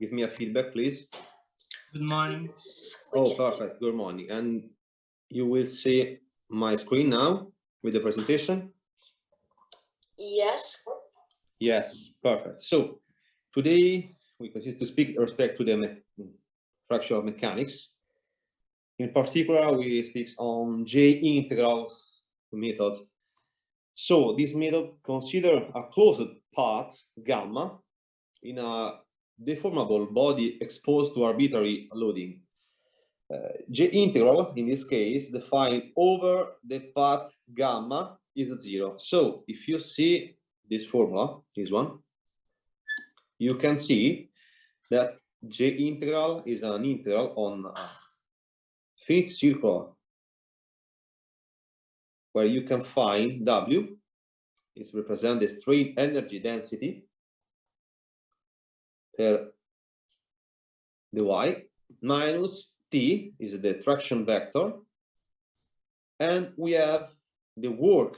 give me a feedback, please. Good morning. Oh, perfect. Good morning. And you will see my screen now with the presentation. Yes. Yes, perfect. So today we continue to speak with respect to the fractional mechanics. In particular, we speak on J-integral method. So this method considers a closed path gamma in a deformable body exposed to arbitrary loading. J-integral, in this case, defined over the path gamma is 0. So if you see this formula, this one, you can see that J-integral is an integral on a finite circle where you can find W is represent the strain energy density per dy minus T is the traction vector, and we have the work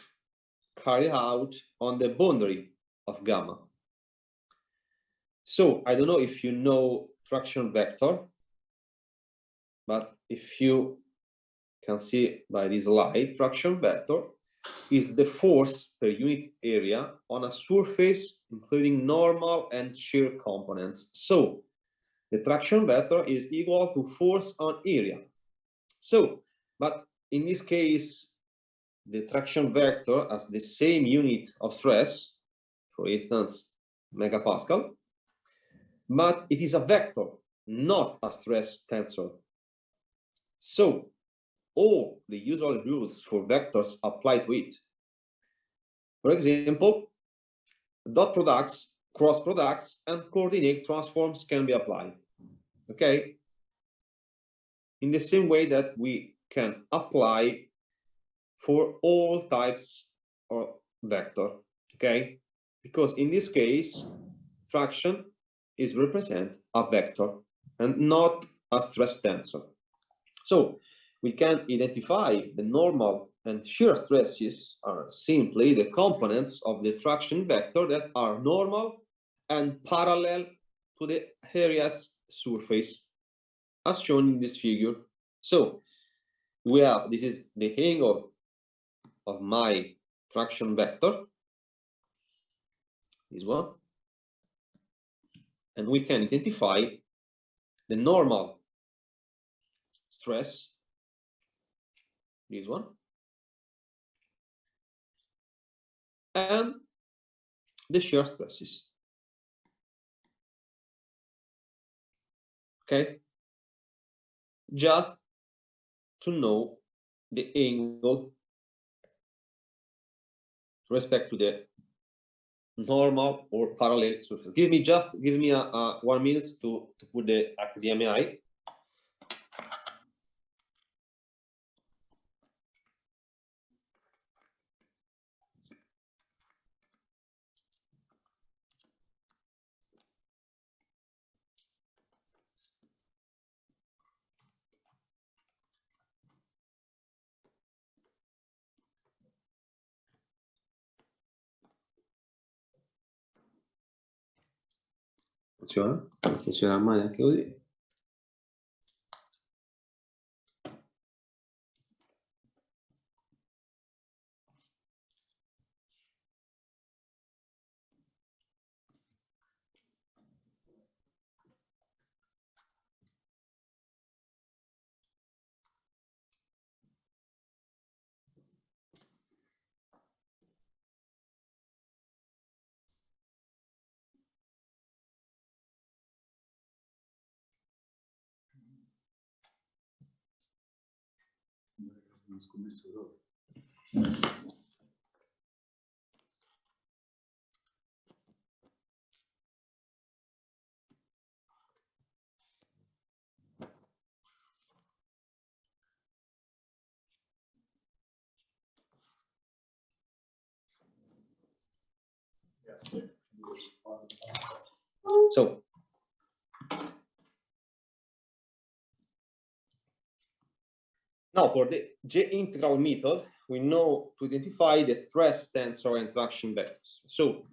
carried out on the boundary of gamma. So I don't know if you know traction vector, but if you can see by this slide, traction vector is the force per unit area on a surface including normal and shear components. So the traction vector is equal to force on area. So, but in this case, the traction vector has the same unit of stress, for instance, megapascal, but it is a vector, not a stress tensor. So all the usual rules for vectors apply to it. For example, dot products, cross products, and coordinate transforms can be applied. Okay? In the same way that we can apply for all types of vector. Okay? Because in this case, traction is represent a vector and not a stress tensor. So we can identify the normal and shear stresses are simply the components of the traction vector that are normal and parallel to the area's surface, as shown in this figure. So we have, this is the angle of my traction vector, this one, and we can identify the normal stress, this one, and the shear stresses. Okay, just to know the angle with respect to the normal or parallel surface. Give me a 1 minute to put the HDMI. Funziona? Funziona male anche così. So now for the J-integral method, we know to identify the stress tensor and traction vectors. So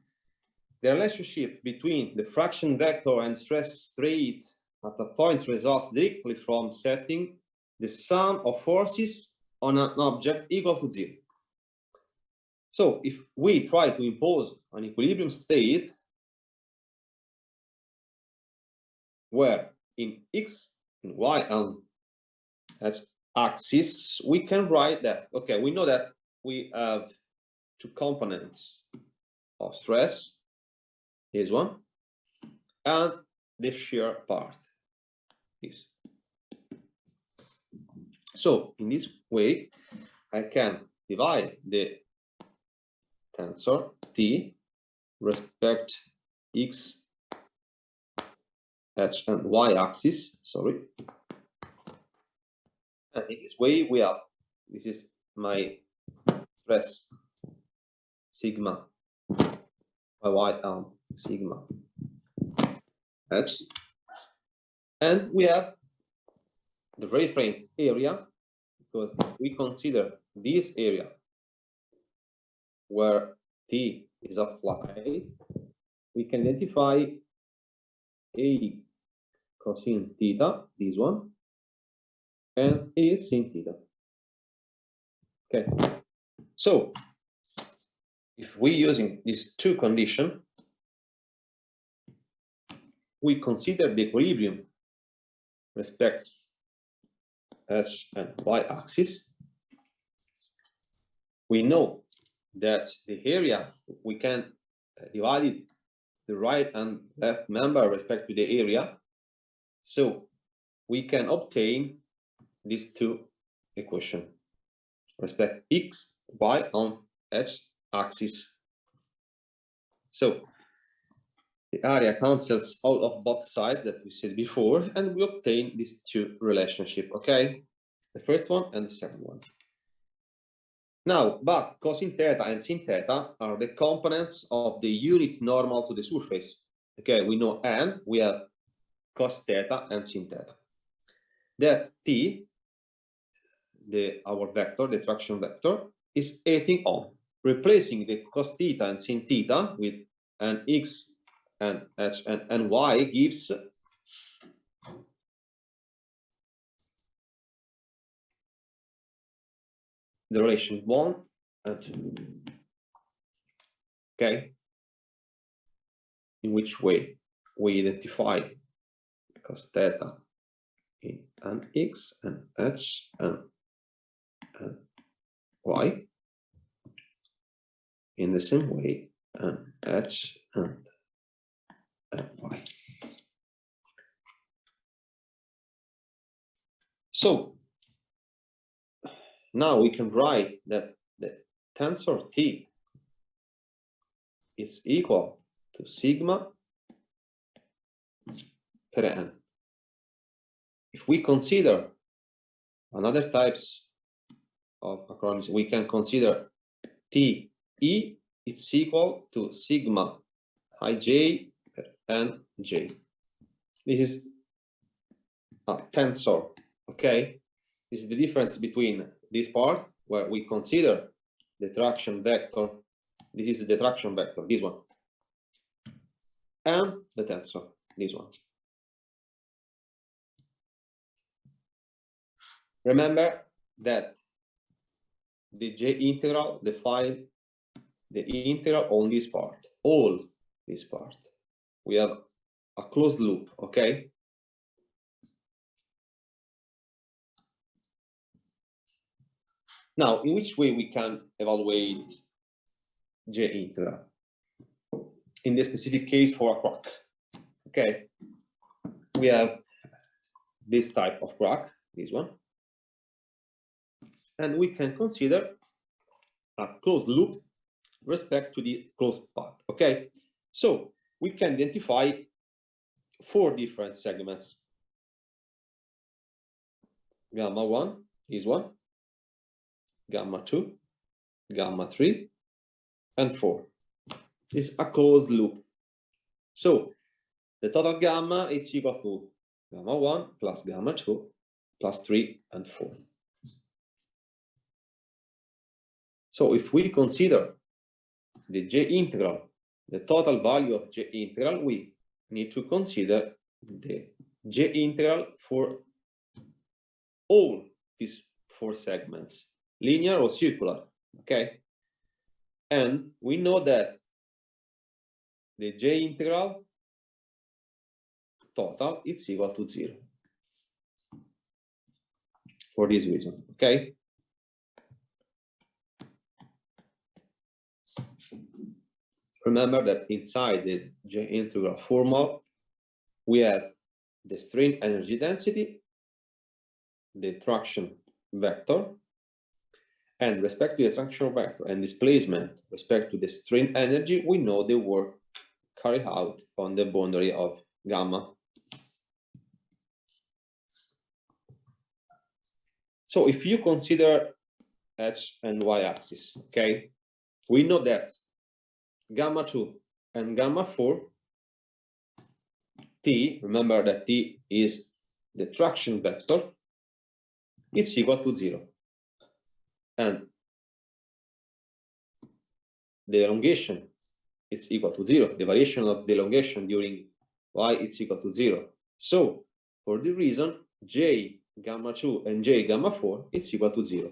the relationship between the fraction vector and stress straight at a point results directly from setting the sum of forces on an object equal to 0. So if we try to impose an equilibrium state where in x, in y, and x axis, we can write that, okay, we know that we have two components of stress, here's one, and the shear part, this. So in this way, I can divide the tensor T respect x, h, and y axis, sorry. And in this way, we have, this is my stress sigma, my y arm sigma h, and we have the reference area, because if we consider this area where T is applied, we can identify A cosine theta, this one, and A sin theta. Okay, so if we using these two conditions, we consider the equilibrium respect h and y axis. We know that the area, we can divide it, the right and left member respect to the area, so we can obtain these two equations respect x, y, on h axis. So the area cancels out of both sides that we said before, and we obtain these two relationship. Okay, the first one and the second one. Now, but cosine theta and sin theta are the components of the unit normal to the surface. Okay, we know, and we have cos theta and sin theta. That T, our vector, the traction vector, is acting on, replacing the cos theta and sin theta with an x and h and y gives the relation 1 and 2. Okay, in which way we identify cos theta in an x and h and y, in the same way an h and y. So now we can write that the tensor T is equal to sigma per n. If we consider another types of acronyms, we can consider T E, it's equal to sigma ij per n j. This is a tensor, okay? This is the difference between this part where we consider the traction vector. This is the traction vector, this one, and the tensor, this one. Remember that the J integral defines the integral on this part, all this part. We have a closed loop, okay? Now, in which way we can evaluate J integral? In this specific case for a crack, okay? We have this type of crack, this one, and we can consider a closed loop respect to the closed path, okay? So we can identify 4 different segments. Gamma 1 is 1, gamma 2, gamma 3, and 4. This is a closed loop. So the total gamma is equal to gamma 1 plus gamma 2 plus 3 and 4. So if we consider the J integral the total value of J integral, we need to consider the J integral for all these 4 segments, linear or circular, okay? And we know that the J integral total is equal to 0 for this reason, okay? Remember that inside the J integral formula, we have the strain energy density, the traction vector, and respect to the traction vector and displacement respect to the strain energy, we know the work carried out on the boundary of gamma. So if you consider H and Y axis, okay, we know that gamma 2 and gamma 4, T, remember that T is the traction vector, it's equal to 0. And the elongation is equal to 0. The variation of the elongation during Y is equal to 0. So for the reason, J gamma 2 and J gamma 4 is equal to 0.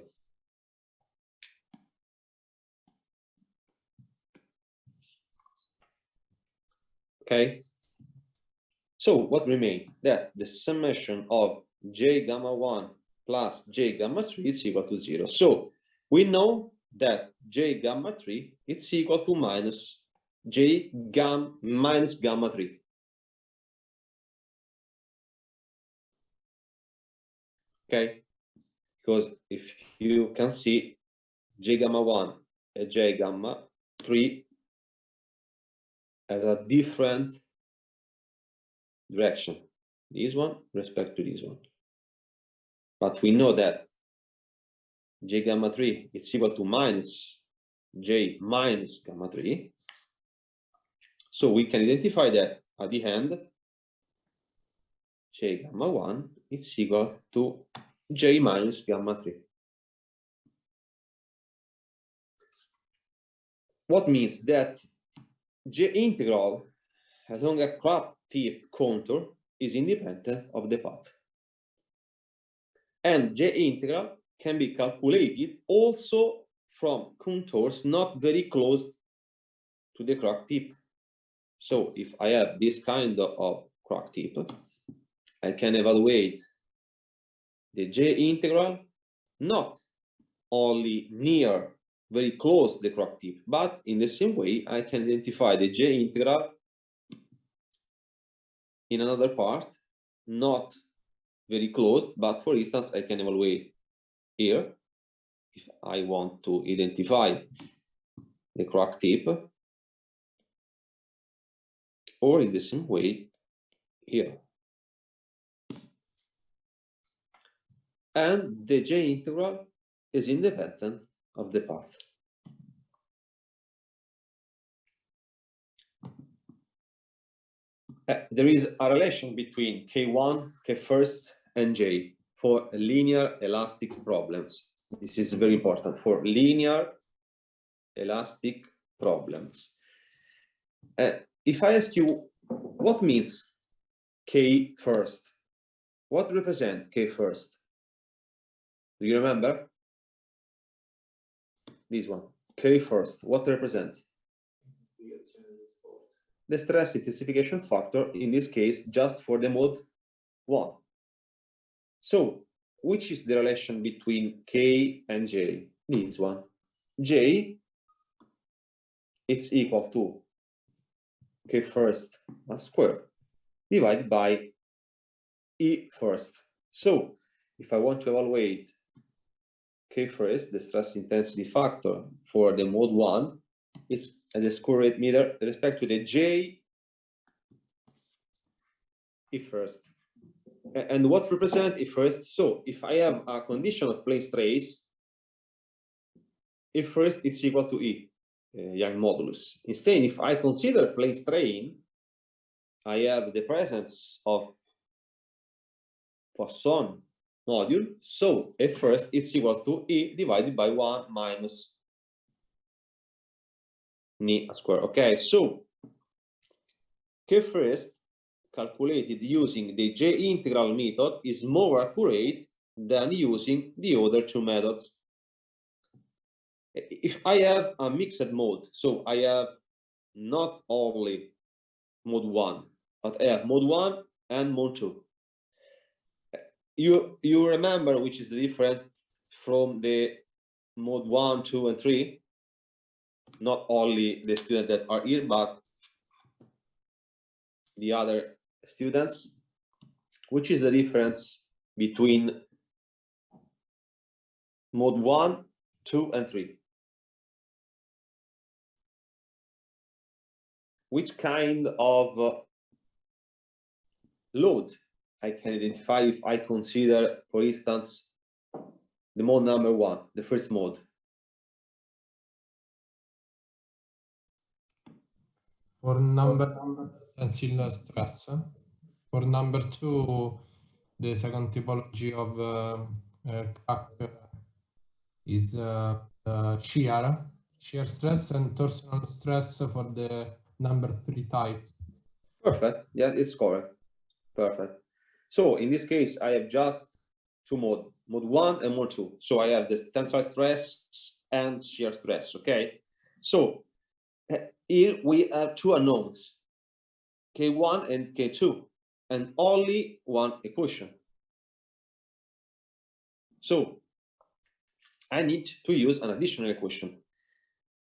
Okay, so what remains? That the summation of J gamma 1 plus J gamma 3 is equal to 0. So we know that J gamma 3 is equal to minus J minus gamma 3. Okay, because if you can see J gamma 1 and J gamma 3 has a different direction, this one respect to this one, but we know that J gamma 3 is equal to minus J minus gamma 3, so we can identify that at the end J gamma 1 is equal to J minus gamma 3. What means that J integral along a crop tip contour is independent of the path. And J integral can be calculated also from contours not very close to the crack tip. So if I have this kind of crack tip, I can evaluate the J integral not only near, very close to the crack tip, but in the same way I can identify the J integral in another part, not very close, but for instance I can evaluate here if I want to identify the crack tip, or in the same way here. And the J integral is independent of the path. There is a relation between K1, K1, and J for linear elastic problems. This is very important for linear elastic problems. If I ask you what means K1, what represents K1? Do you remember? This one, K1, what represents? The stress intensification factor, in this case, just for the mode 1. So, which is the relation between K and J? This one. J, it's equal to K1 square divided by E1. So, if I want to evaluate K1, the stress intensity factor for the mode 1, it's as a square root meter with respect to the J E1. And what represents E1? So if I have a condition of plane stress, E1 is equal to E, Young modulus. Instead, if I consider plane strain, I have the presence of Poisson module. So E1 is equal to E divided by 1 minus Ni square. Okay, so K first, calculated using the J integral method, is more accurate than using the other two methods. If I have a mixed mode, so I have not only mode 1, but I have mode 1 and mode 2. You remember which is the difference from the mode 1, 2, and 3? Not only the students that are here, but the other students. Which is the difference between mode 1, 2, and 3? Which kind of load I can identify if I consider, for instance, the mode number 1, the first mode? For number tensile stress. For number 2, the second typology of crack is shear stress, and torsional stress for the number 3 type. Perfect. Yeah, it's correct. Perfect. So in this case, I have just two modes, mode 1 and mode 2. So I have this tensile stress and shear stress. Okay. So here we have two unknowns, K1 and K2, and only one equation. So I need to use an additional equation.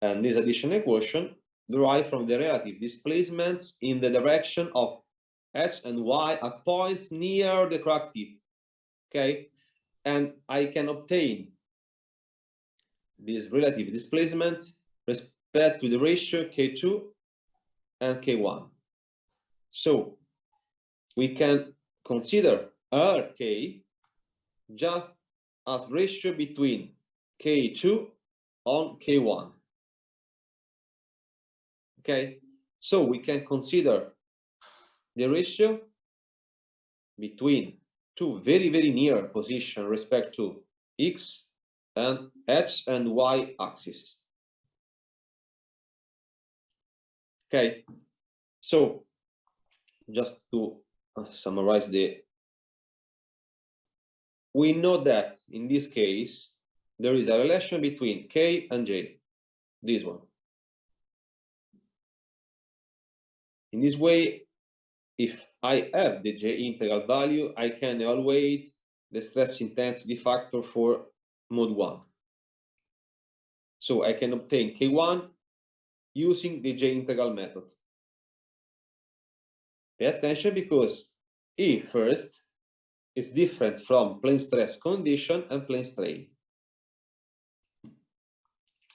And this additional equation derives from the relative displacements in the direction of X and Y at points near the crack tip. Okay. And I can obtain this relative displacement respect to the ratio K2 and K1. So we can consider RK just as ratio between K2 on K1. Okay, so we can consider the ratio between two very near position respect to X and H and Y axis. Okay, so just to summarize we know that in this case there is a relation between K and J, this one. In this way, if I have the J integral value, I can evaluate the stress intensity factor for mode 1. So I can obtain K1 using the J integral method. Pay attention because E first is different from plane stress condition and plane strain.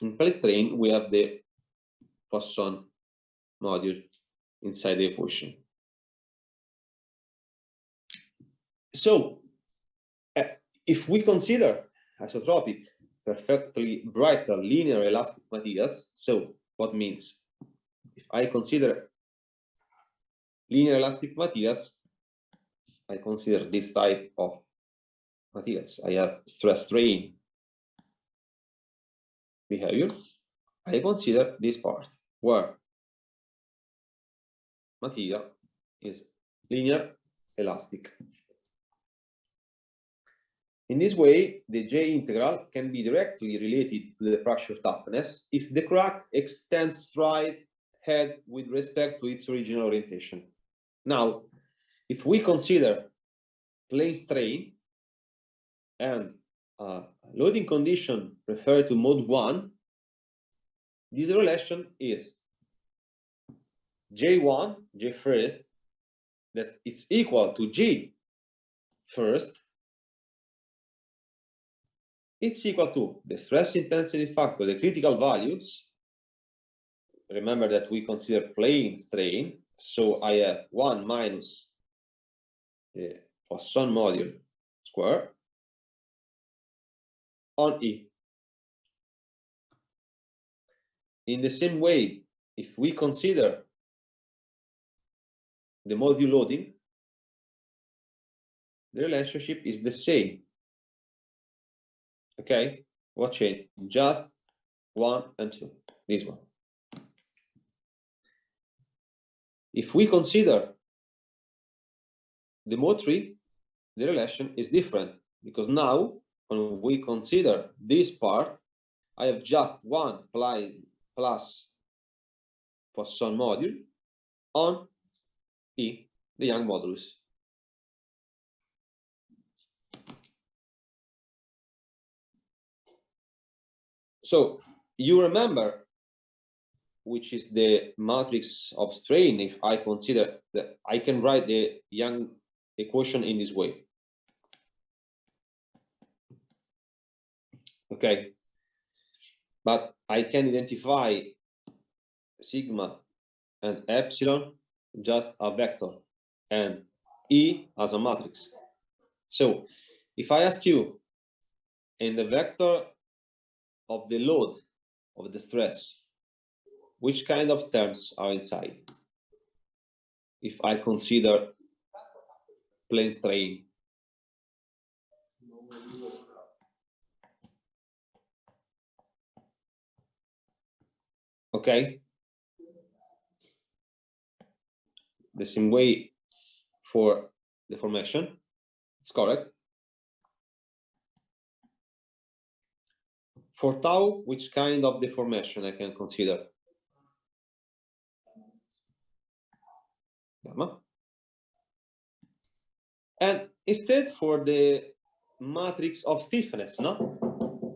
In plane strain, we have the Poisson module inside the equation. So if we consider isotropic, perfectly brittle linear elastic materials, so what means if I consider linear elastic materials, I consider this type of materials. I have stress strain behavior. I consider this part where material is linear elastic. In this way, the J integral can be directly related to the fracture toughness if the crack extends straight ahead with respect to its original orientation. Now, if we consider plane strain and loading condition referred to mode 1, this relation is J1, J first, that is equal to G first. It's equal to the stress intensity factor, the critical values. Remember that we consider plane strain, so I have 1 minus the Poisson module square on E. In the same way, if we consider the module loading, the relationship is the same. Okay, what changed? Just 1 and 2, this one. If we consider the mode 3, the relation is different, because now when we consider this part, I have just one plus Poisson module on E, the Young modulus. So you remember which is the matrix of strain if I consider that I can write the Young equation in this way. Okay, but I can identify sigma and epsilon just a vector and E as a matrix. So if I ask you in the vector of the load of the stress, which kind of terms are inside? If I consider plane strain, okay, the same way for deformation, it's correct. For tau, which kind of deformation I can consider? Gamma. And instead for the matrix of stiffness, no?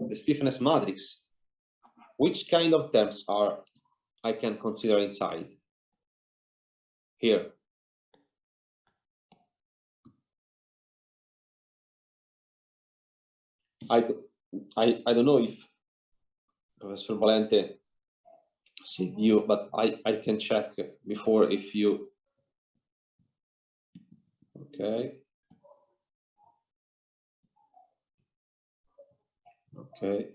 The stiffness matrix, which kind of terms are I can consider inside here? I don't know if Professor Valente see you, but I can check before if you. Okay. Okay.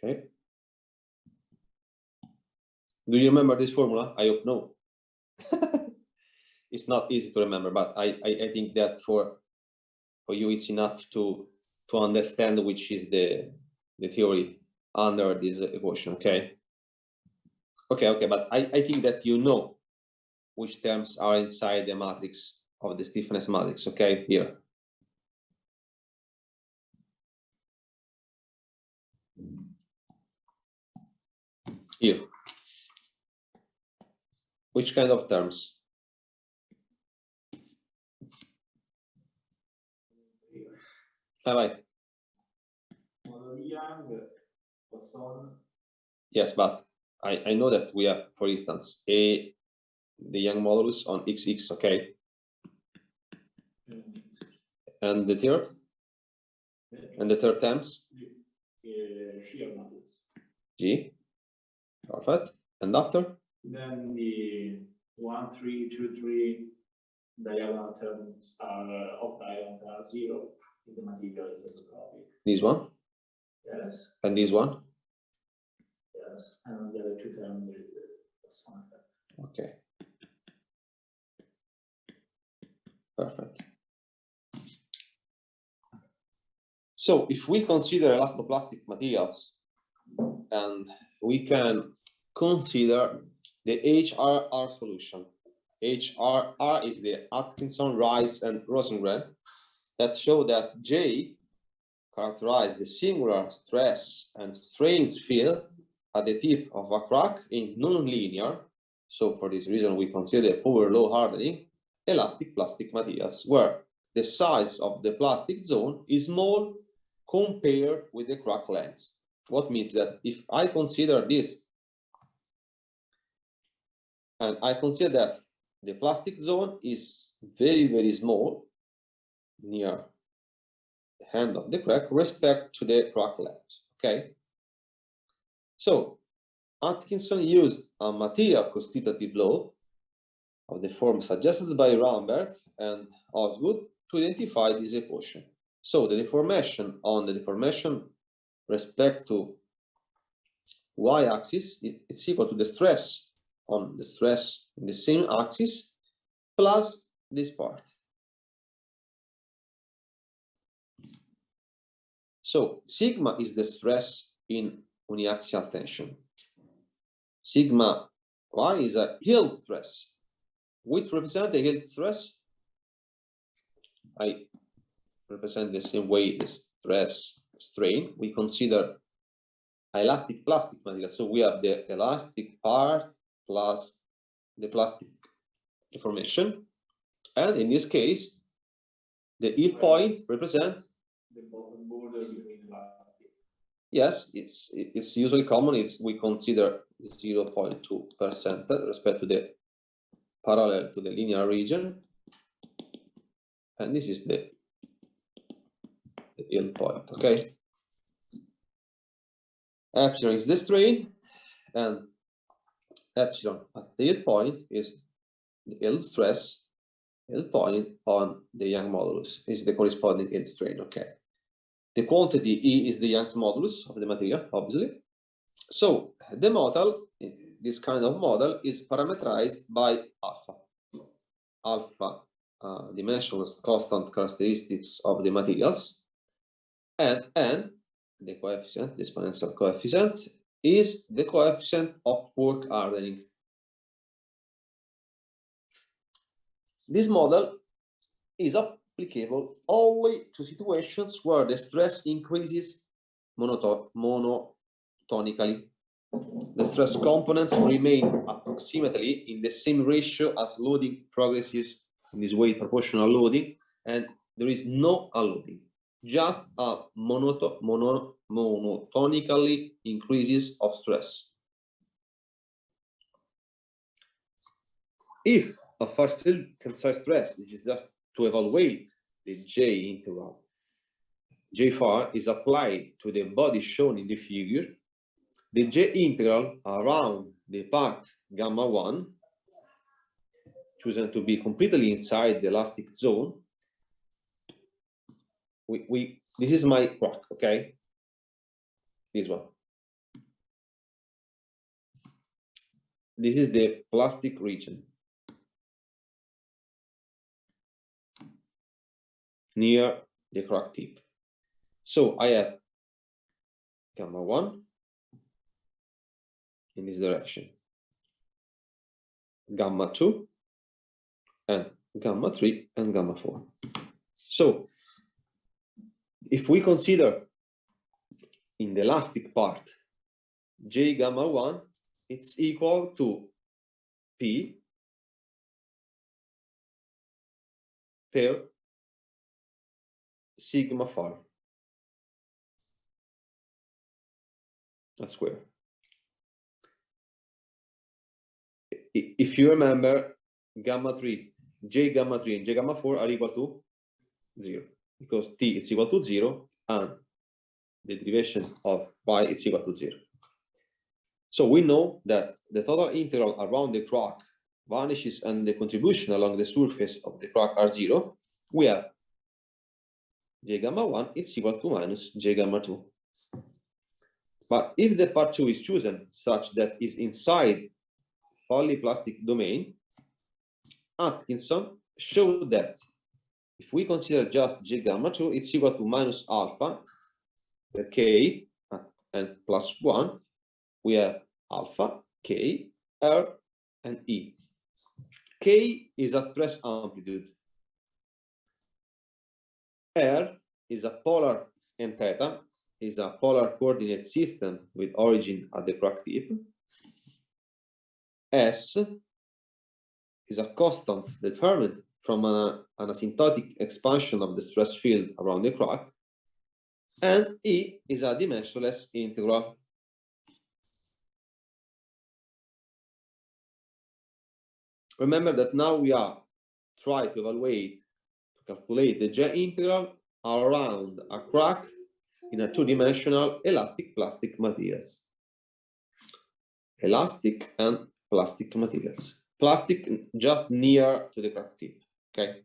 Okay. Do you remember this formula? I hope no. It's not easy to remember, but I think that for you it's enough to understand which is the theory under this equation. Okay. Okay, but I think that you know which terms are inside the matrix of the stiffness matrix. Okay, here. Here. Which kind of terms? Bye. Yes, but I know that we have, for instance, the Young modulus on XX, okay? And the third? And the third terms? G. Perfect. And after? Then the 1, 3, 2, 3 diagonal terms are of diagonal are 0 if the material is isotropic. This one? Yes. And this one? Yes. And the other two terms is the sum effect. Okay. Perfect. So if we consider elastoplastic materials, and we can consider the HRR solution. HRR is the Atkinson, Rice, and Rosengren that show that J characterize the singular stress and strains field at the tip of a crack in non-linear. So for this reason, we consider power law hardening elastic plastic materials, where the size of the plastic zone is small compared with the crack length. What means that if I consider this, and I consider that the plastic zone is very, very small near the end of the crack respect to the crack length, okay? So Atkinson used a material constitutive law of the form suggested by Ramberg and Osgood to identify this equation. So the deformation on the deformation respect to y-axis, it's equal to the stress on the stress in the same axis plus this part. So sigma is the stress in uniaxial tension. Sigma y is a yield stress. We represent the yield stress. I represent the same way the stress strain. We consider elastic plastic material. So we have the elastic part plus the plastic deformation. And in this case, the yield point represents the bottom border between elastic. yes, it's usually common. We consider 0.2% respect to the parallel to the linear region, and this is the yield point. Okay, epsilon is the strain, and epsilon at the yield point is the yield stress. Yield point on the Young modulus is the corresponding yield strain. Okay, the quantity E is the Young's modulus of the material, obviously. So the model, this kind of model, is parameterized by alpha dimensionless constant characteristics of the materials, and the coefficient, the exponential coefficient, is the coefficient of work hardening. This model is applicable only to situations where the stress increases monotonically. The stress components remain approximately in the same ratio as loading progresses, in this way proportional loading, and there is no unloading, just a monotonically increases of stress. If a far-field tensile stress, which is just to evaluate the J integral, J far is applied to the body shown in the figure, the J integral around the part gamma 1, chosen to be completely inside the elastic zone, this is my crack, okay? This one. This is the plastic region near the crack tip. So I have gamma 1 in this direction, gamma 2, and gamma 3, and gamma 4. So if we consider in the elastic part J gamma 1, it's equal to P per sigma far, a square. If you remember, gamma 3, J gamma 3 and J gamma 4 are equal to 0, because T is equal to 0 and the derivation of Y is equal to 0. So we know that the total integral around the crack vanishes and the contribution along the surface of the crack are 0. We have J gamma 1 is equal to minus J gamma 2. But if the part 2 is chosen such that is inside fully plastic domain, Atkinson showed that if we consider just J gamma 2, it's equal to minus alpha per K and plus 1. We have alpha, K, R, and E. K is a stress amplitude. R is a polar, and theta is a polar coordinate system with origin at the crack tip. S is a constant determined from an asymptotic expansion of the stress field around the crack. And E is a dimensionless integral. Remember that now we are trying to evaluate, to calculate the J integral around a crack in a two-dimensional elastic plastic materials. Elastic and plastic materials. Plastic just near to the crack tip, okay?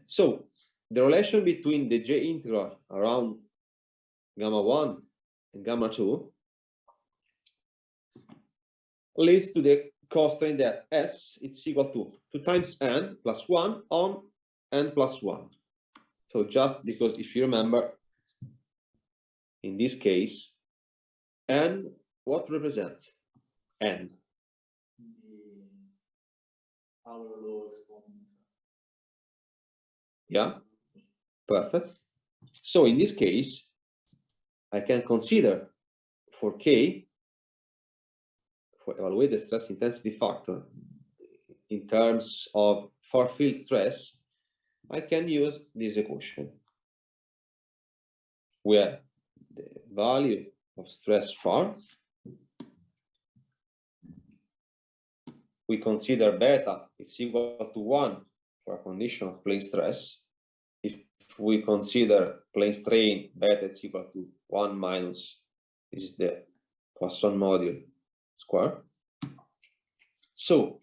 So the relation between the J integral around gamma 1 and gamma 2 leads to the constraint that S is equal to 2 times n plus 1 on n plus 1. So just because if you remember, in this case, n, what represents n? The power law exponent. Yeah, perfect. So in this case, I can consider for k, for evaluate the stress intensity factor in terms of far field stress, I can use this equation where the value of stress far, we consider beta is equal to 1 for a condition of plane stress. If we consider plane strain, beta is equal to 1 minus, this is the Poisson module square. So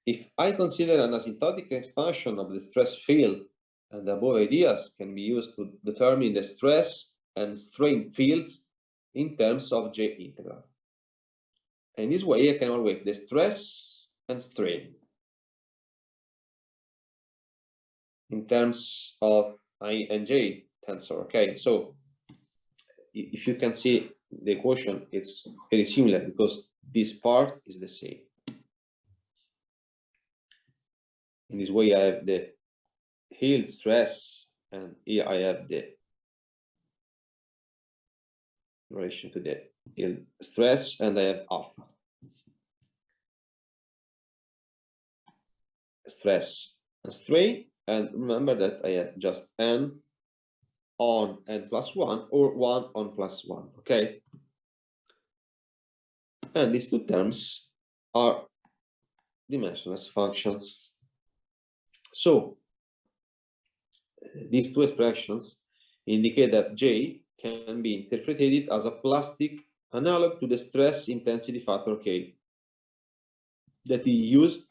if I consider an asymptotic expansion of the stress field, and the above ideas can be used to determine the stress and strain fields in terms of J integral. And this way I can evaluate the stress and strain in terms of I and J tensor. Okay, so if you can see the equation, it's very similar because this part is the same. In this way I have the yield stress, and here I have the relation to the yield stress, and I have alpha stress and strain. And remember that I have just n on n plus 1 or 1 on plus 1. Okay, and these two terms are dimensionless functions. So these two expressions indicate that J can be interpreted as a plastic analog to the stress intensity factor K that is used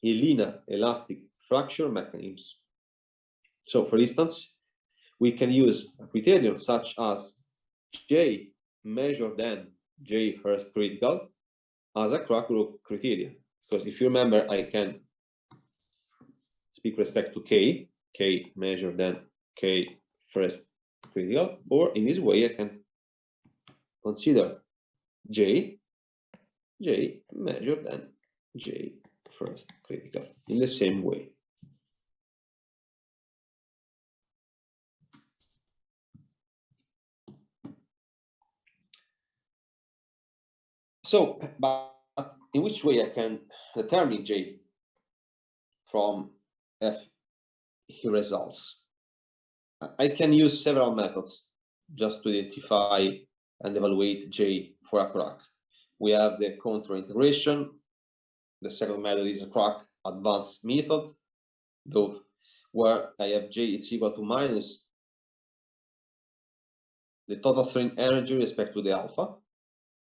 in linear elastic fracture mechanisms. So for instance, we can use a criterion such as J measured than J first critical as a crack growth criterion. Because if you remember, I can speak respect to K measured than K first critical, or in this way I can consider J measured than J first critical in the same way. So, but in which way I can determine J from F results? I can use several methods just to identify and evaluate J for a crack. We have the contour integration. The second method is a crack advanced method, though, where I have J is equal to minus the total strain energy with respect to the alpha.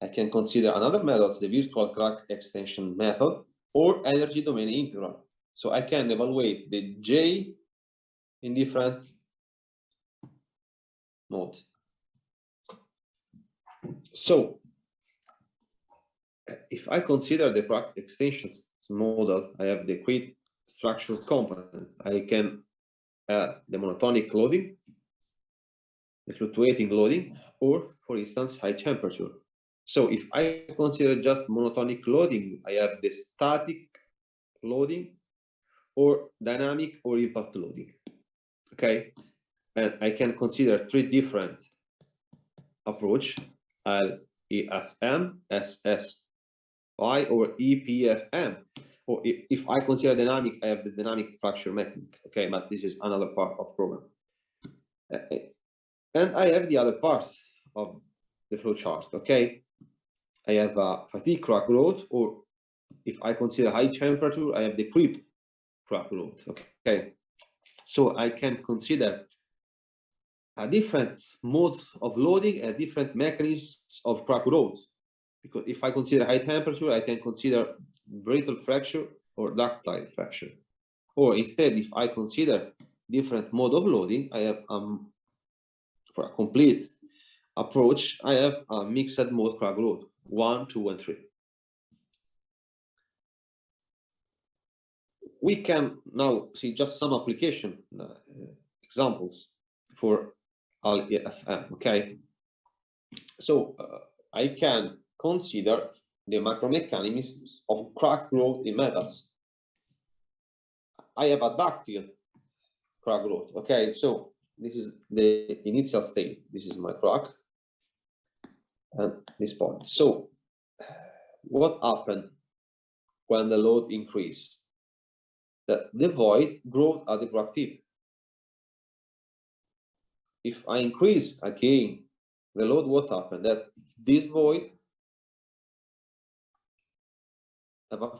I can consider another method, the virtual crack extension method, or energy domain integral. So I can evaluate the J in different modes. So if I consider the crack extensions model, I have the equate structural component. I can have the monotonic loading, the fluctuating loading, or for instance, high temperature. So if I consider just monotonic loading, I have the static loading or dynamic or impact loading. Okay, and I can consider three different approach: LEFM, SSY, or EPFM. Or if I consider dynamic, I have the dynamic fracture mechanic. Okay, but this is another part of program. And I have the other parts of the flow chart. Okay, I have a fatigue crack growth, or if I consider high temperature, I have the creep crack growth. Okay, so I can consider a different mode of loading and different mechanisms of crack growth. Because if I consider high temperature, I can consider brittle fracture or ductile fracture. Or instead, if I consider different mode of loading, I have for a complete approach, I have a mixed mode crack growth 1, 2, and 3. we can now see just some application examples for LEFM. Okay, so I can consider the macromechanisms of crack growth in metals. I have a ductile crack growth. Okay, so this is the initial state. This is my crack and this point. So what happened when the load increased? That the void grows at the crack tip. If I increase again the load, what happened? That this void have a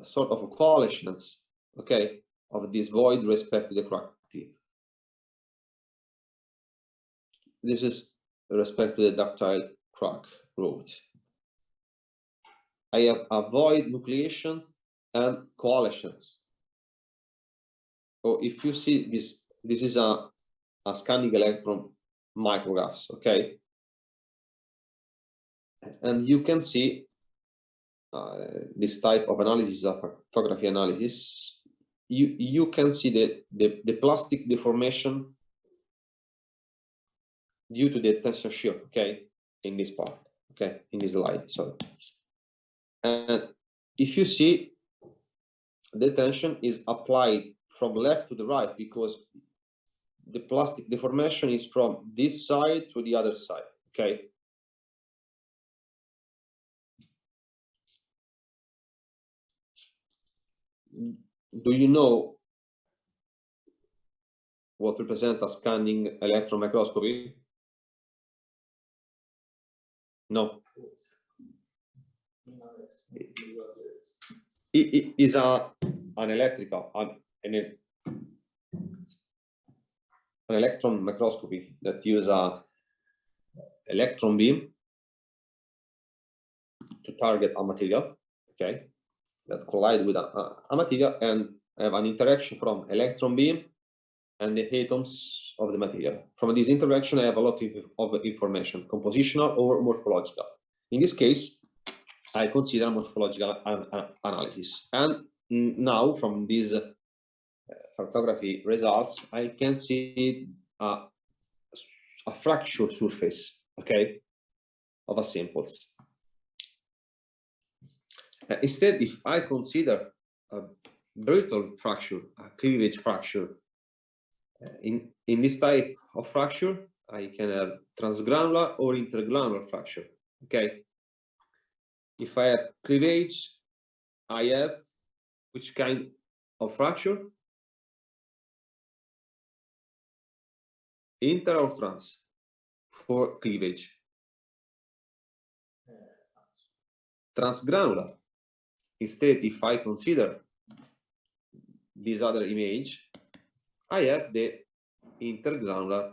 sort of a coalescence, okay, of this void respect to the crack tip. This is respect to the ductile crack growth. I have a void nucleation and coalescence. So if you see this, this is a scanning electron micrographs, okay, and you can see this type of analysis, of photography analysis. You can see the plastic deformation due to the tensor shear, okay, in this part, okay, in this slide, sorry. And if you see, the tension is applied from left to the right because the plastic deformation is from this side to the other side, okay. Do you know what represents a scanning electron microscopy? No. It is an electrical, an electron microscopy that use a electron beam to target a material, okay, that collide with a material and have an interaction from electron beam and the atoms of the material. From this interaction, I have a lot of information, compositional or morphological. In this case, I consider morphological analysis. And now, from these photography results, I can see a fracture surface, okay, of a samples. Instead, if I consider a brittle fracture, a cleavage fracture, in this type of fracture, I can have transgranular or intergranular fracture. Okay. If I have cleavage, I have which kind of fracture? Inter or trans for cleavage? Transgranular. Instead, if I consider this other image, I have the intergranular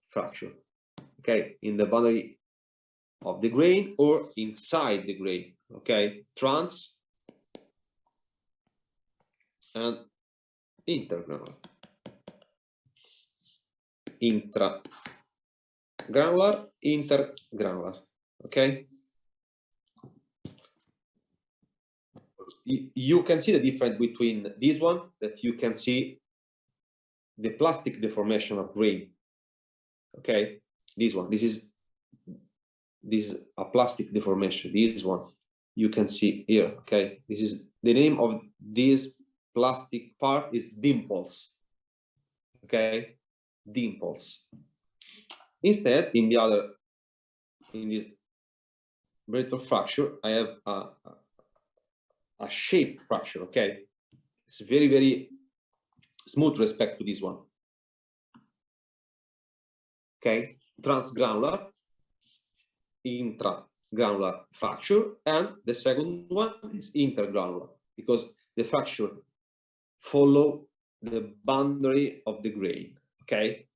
fracture, okay, in the boundary of the grain or inside the grain, okay, trans and intergranular. Intragranular, intergranular, okay. You can see the difference between this one, that you can see the plastic deformation of grain, okay. This one, this is a plastic deformation. This one you can see here, okay. This is the name of this plastic part is dimples, okay, dimples. Instead, in this brittle fracture, I have a shape fracture, okay. It's very, very smooth respect to this one, okay. Transgranular, intragranular fracture, and the second one is intergranular because the fracture follow the boundary of the grain, okay.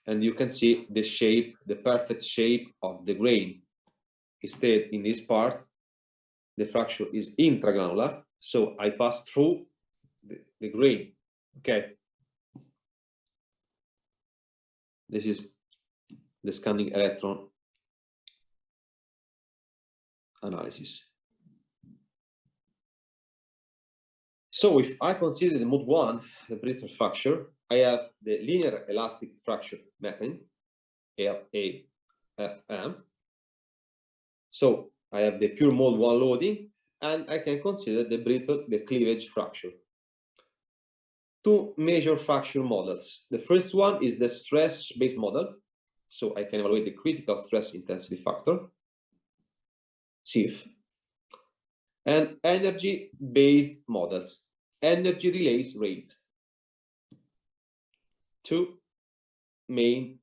And you can see the shape, the perfect shape of the grain. Instead, in this part, the fracture is intragranular, so I pass through the grain, okay. This is the scanning electron analysis. So if I consider the mode 1, the brittle fracture, I have the linear elastic fracture mechanism, LAFM. So I have the pure mode 1 loading, and I can consider the cleavage fracture. Two major fracture models. The first one is the stress-based model. So I can evaluate the critical stress intensity factor, CIF, and energy-based models, energy release rate. Two main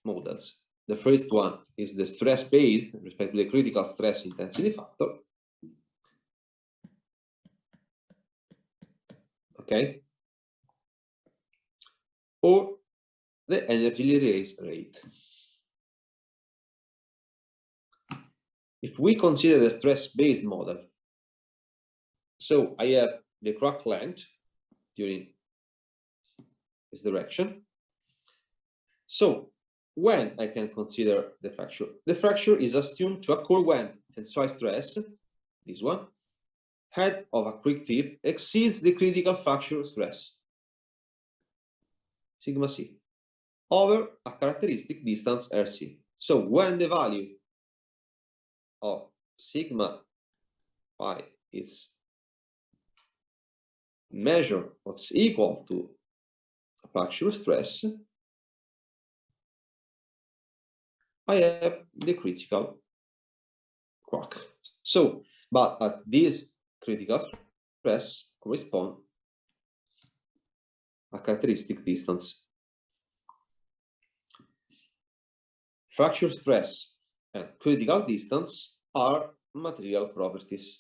models. The first one is the stress-based with respect to the critical stress intensity factor. Okay. Or the energy release rate. If we consider the stress-based model, so I have the crack length during this direction. So when I can consider the fracture is assumed to occur when tensile stress, this one, head of a quick tip exceeds the critical fracture stress, sigma c, over a characteristic distance rc. So when the value of sigma phi is measured what's equal to a fracture stress, I have the critical crack. So, but at this critical stress correspond a characteristic distance. Fracture stress and critical distance are material properties.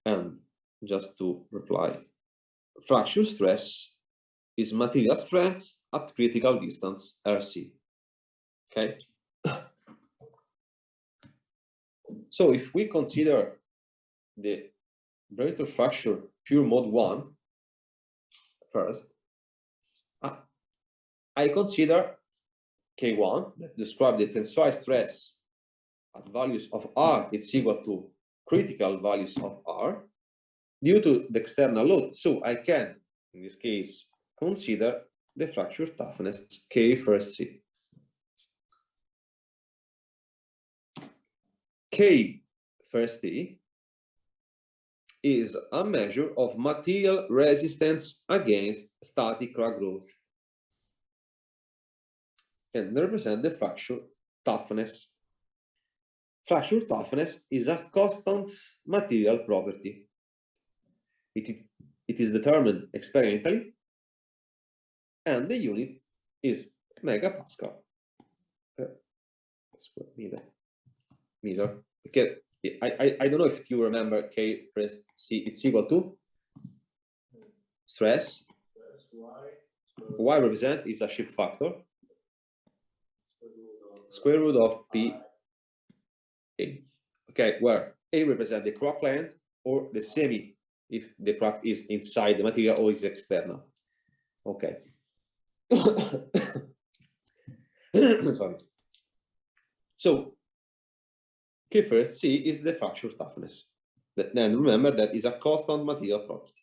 And just to reply, fracture stress is material strength at critical distance RC. Okay. So if we consider the brittle fracture pure mode 1 first, I consider K1 that describe the tensile stress at values of R is equal to critical values of R due to the external load. So I can, in this case, consider the fracture toughness K first C. K first T is a measure of material resistance against static crack growth and represent the fracture toughness. Fracture toughness is a constant material property. It is determined experimentally, and the unit is megapascal per square meter. Okay, I don't know if you remember K first C, it's equal to stress. Y represent is a shift factor, square root of P A. Okay, where A represent the crack length or the semi if the crack is inside the material or is external. Okay. Sorry. So K first C is the fracture toughness. Then remember that is a constant material property.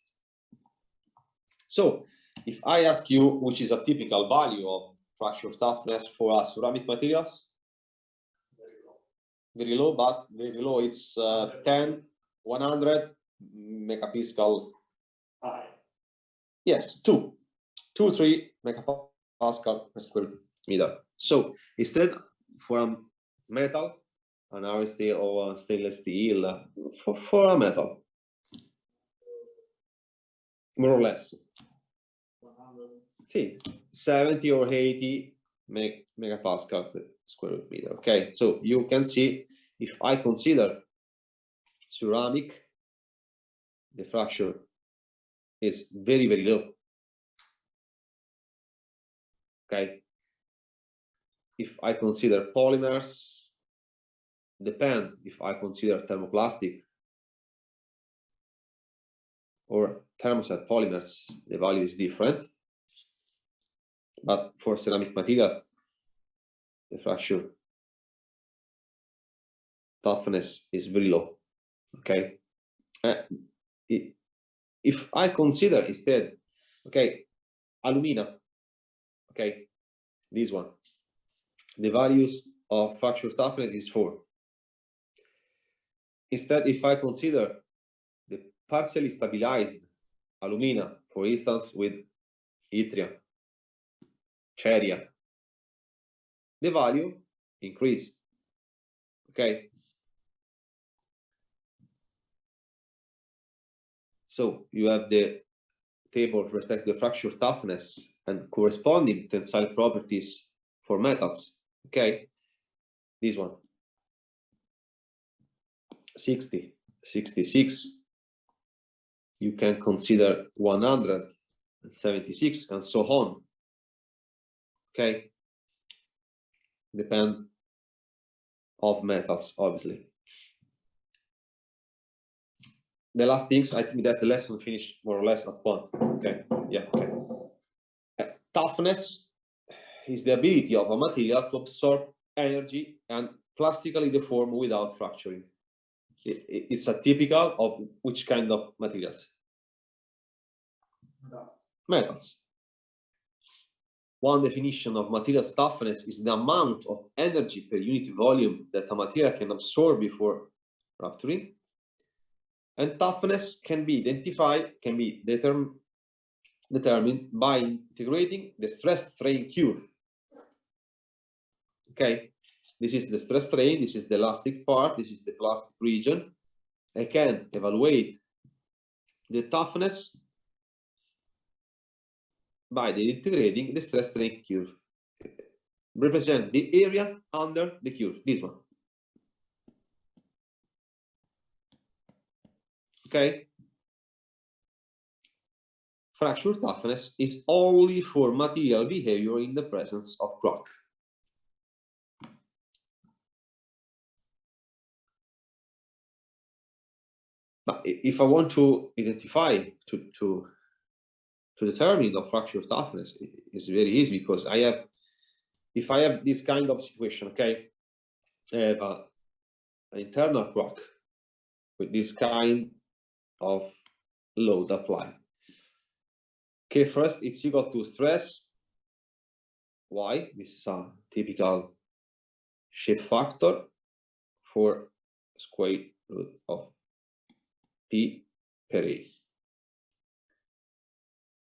So if I ask you which is a typical value of fracture toughness for ceramic materials, very low, but very low. It's 10, 100 megapascal. Yes, 3 megapascal per square meter. So instead, for a metal, an iron steel or stainless steel, for a metal, more or less, see, 70 or 80 megapascal per square meter. Okay, so you can see if I consider ceramic, the fracture is very, very low. Okay. If I consider polymers, depend if I consider thermoplastic or thermoset polymers, the value is different. But for ceramic materials, the fracture toughness is very low. Okay. If I consider instead, okay, alumina, okay, this one, the values of fracture toughness is 4. Instead, if I consider the partially stabilized alumina, for instance, with yttrium, cerium, the value increase. Okay. So you have the table with respect to the fracture toughness and corresponding tensile properties for metals. Okay. This one. 60, 66. You can consider 176 and so on. Okay. Depend of metals, obviously. The last things, I think that the lesson finished more or less at 1. Okay, yeah, okay. Toughness is the ability of a material to absorb energy and plastically deform without fracturing. It's a typical of which kind of materials? Metals. One definition of material toughness is the amount of energy per unit volume that a material can absorb before rupturing. And toughness can be determined by integrating the stress strain curve. Okay, this is the stress strain, this is the elastic part, this is the plastic region. I can evaluate the toughness by integrating the stress strain curve. Represent the area under the curve, this one. Okay. Fracture toughness is only for material behavior in the presence of crack. But if I want to identify, to determine the fracture toughness, it's very easy because if I have this kind of situation, okay, I have an internal crack with this kind of load applied. Okay, first it's equal to stress Y. This is a typical shape factor for square root of P per A.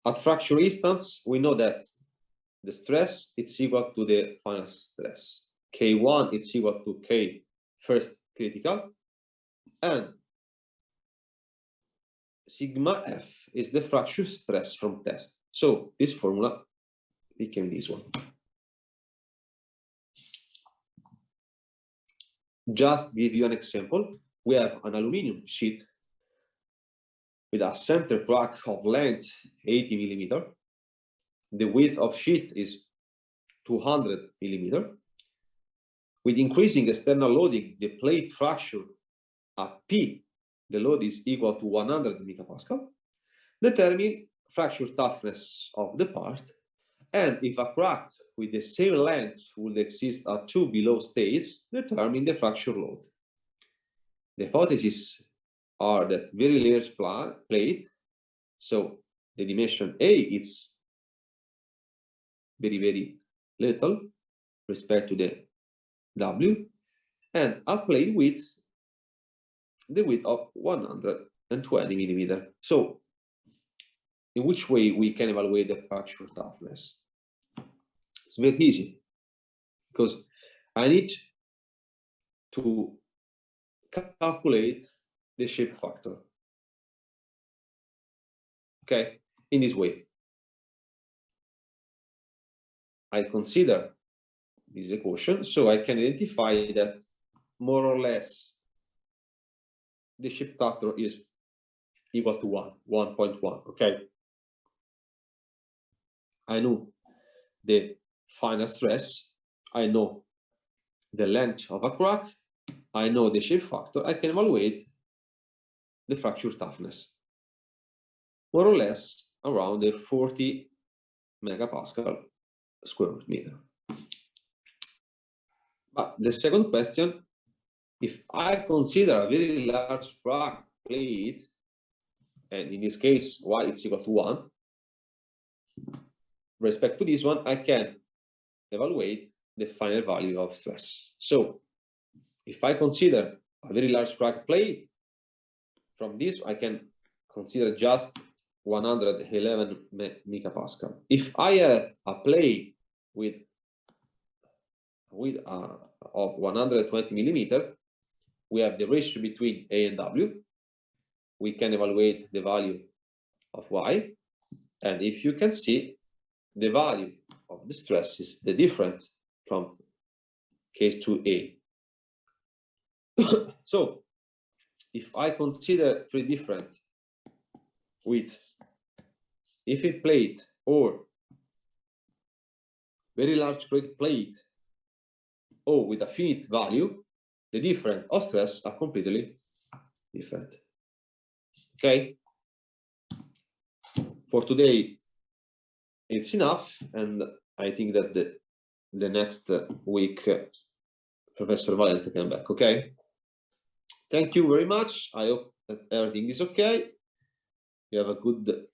At fracture instance, we know that the stress is equal to the final stress. K1 is equal to K first critical, and sigma F is the fracture stress from test. So this formula became this one. Just give you an example, we have an aluminum sheet with a center crack of length 80 millimeter. The width of sheet is 200 millimeter. With increasing external loading, the plate fracture at P, the load is equal to 100 megapascal. Determine fracture toughness of the part, and if a crack with the same length would exist at 2 below states, determine the fracture load. The hypotheses are that very large plate, so the dimension A is very, very little respect to the W, and a plate width, the width of 120 millimeter. So in which way we can evaluate the fracture toughness? It's very easy, because I need to calculate the shape factor. Okay, in this way, I consider this equation, so I can identify that more or less the shape factor is equal to 1.1. Okay, I know the final stress, I know the length of a crack, I know the shape factor, I can evaluate the fracture toughness, more or less around the 40 megapascal square meter. But the second question if I consider a very large crack plate, and in this case y is equal to 1, respect to this one, I can evaluate the final value of stress. So if I consider a very large crack plate, from this I can consider just 111 megapascal. If I have a plate with of 120 millimeter, we have the ratio between A and W. We can evaluate the value of Y, and if you can see, the value of the stress is the difference from case 2A. So if I consider three different with if plate or very large crack plate or with a finite value, the difference of stress are completely different. Okay, for today it's enough, and I think that the next week Professor Valente come back. Okay, thank you very much. I hope that everything is okay. You have a good